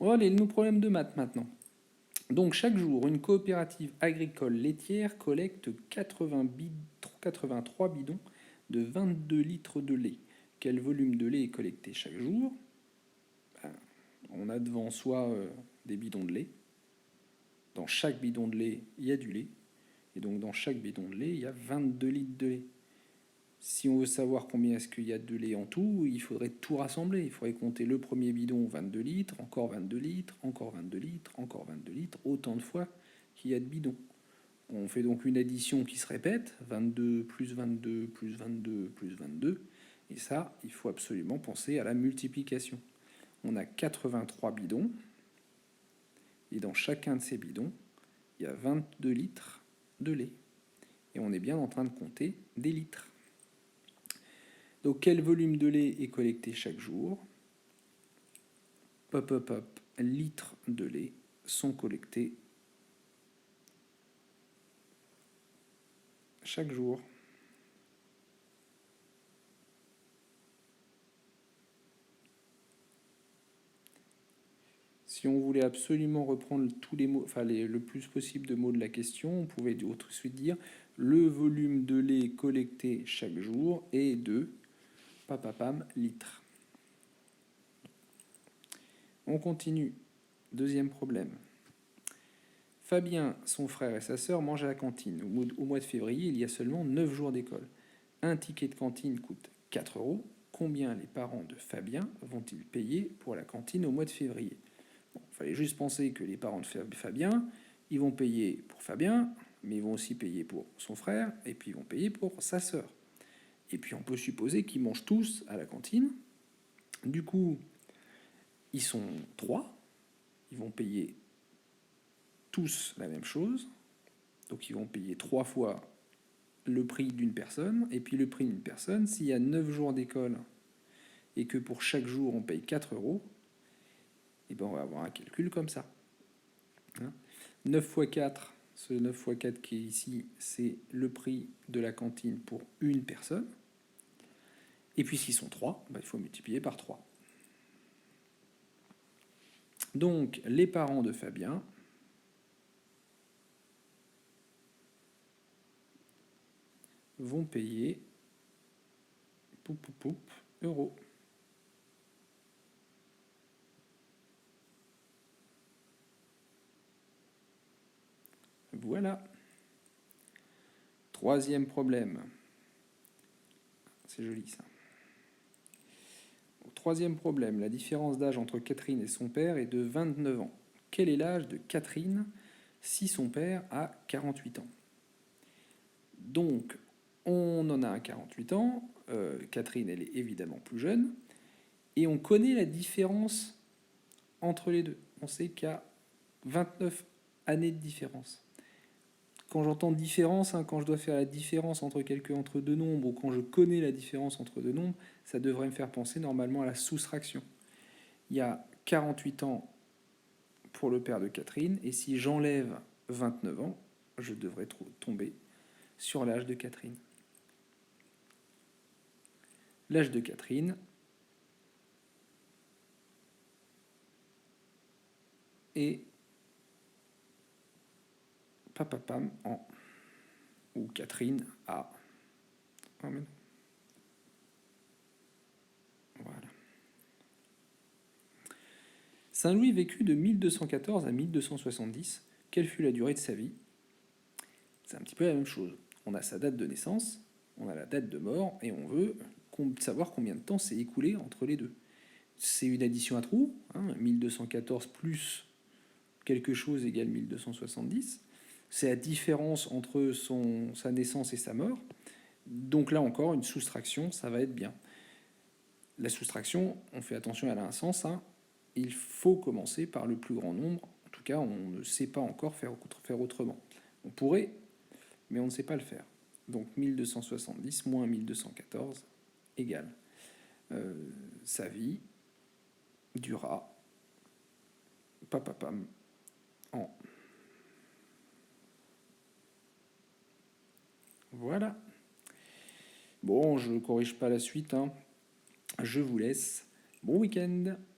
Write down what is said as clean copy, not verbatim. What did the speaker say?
On va aller nos problèmes de maths maintenant. Donc chaque jour, une coopérative agricole laitière collecte 83 bidons de 22 litres de lait. Quel volume de lait est collecté chaque jour? On a devant soi des bidons de lait. Dans chaque bidon de lait, il y a du lait. Et donc dans chaque bidon de lait, il y a 22 litres de lait. Si on veut savoir combien est-ce qu'il y a de lait en tout, il faudrait tout rassembler. Il faudrait compter le premier bidon 22 litres, encore 22 litres, encore 22 litres, encore 22 litres, autant de fois qu'il y a de bidons. On fait donc une addition qui se répète, 22 plus 22 plus 22 plus 22. Et ça, il faut absolument penser à la multiplication. On a 83 bidons. Et dans chacun de ces bidons, il y a 22 litres de lait. Et on est bien en train de compter des litres. Donc quel volume de lait est collecté chaque jour? Hop, hop, hop, litres de lait sont collectés chaque jour. Si on voulait absolument reprendre tous les mots, enfin le plus possible de mots de la question, on pouvait tout de suite dire le volume de lait collecté chaque jour est de papapam litres. On continue. Deuxième problème. Fabien, son frère et sa sœur mangent à la cantine. Au mois de février, il y a seulement 9 jours d'école. Un ticket de cantine coûte 4 euros. Combien les parents de Fabien vont-ils payer pour la cantine au mois de février? Bon, il fallait juste penser que les parents de Fabien, ils vont payer pour Fabien, mais ils vont aussi payer pour son frère, et puis ils vont payer pour sa sœur. Et puis on peut supposer qu'ils mangent tous à la cantine. Du coup, ils sont 3. Ils vont payer tous la même chose. Donc ils vont payer 3 fois le prix d'une personne. Et puis le prix d'une personne, s'il y a 9 jours d'école et que pour chaque jour on paye 4 euros, et ben on va avoir un calcul comme ça. 9 fois 4, ce 9 fois 4 qui est ici, c'est le prix de la cantine pour une personne. Et puis s'ils sont 3, ben il faut multiplier par 3. Donc les parents de Fabien vont payer euros. Voilà. Troisième problème. C'est joli ça. Troisième problème, la différence d'âge entre Catherine et son père est de 29 ans. Quel est l'âge de Catherine si son père a 48 ans? Donc, on en a un 48 ans. Catherine, elle est évidemment plus jeune. Et on connaît la différence entre les deux. On sait qu'il y a 29 années de différence. Quand j'entends différence, quand je dois faire la différence entre deux nombres, ou quand je connais la différence entre deux nombres, ça devrait me faire penser normalement à la soustraction. Il y a 48 ans pour le père de Catherine, et si j'enlève 29 ans, je devrais tomber sur l'âge de Catherine. L'âge de Catherine est papapam en, ou Catherine a. Voilà. Saint Louis vécut de 1214 à 1270. Quelle fut la durée de sa vie? C'est un petit peu la même chose. On a sa date de naissance, on a la date de mort, et on veut savoir combien de temps s'est écoulé entre les deux. C'est une addition à trous, 1214 plus quelque chose égale 1270. C'est la différence entre sa naissance et sa mort. Donc là encore, une soustraction, ça va être bien. La soustraction, on fait attention, elle a un sens. Il faut commencer par le plus grand nombre. En tout cas, on ne sait pas encore faire autrement. On pourrait, mais on ne sait pas le faire. Donc 1270 moins 1214 égale sa vie dura papapam en. Voilà. Bon, je ne corrige pas la suite. Je vous laisse. Bon week-end.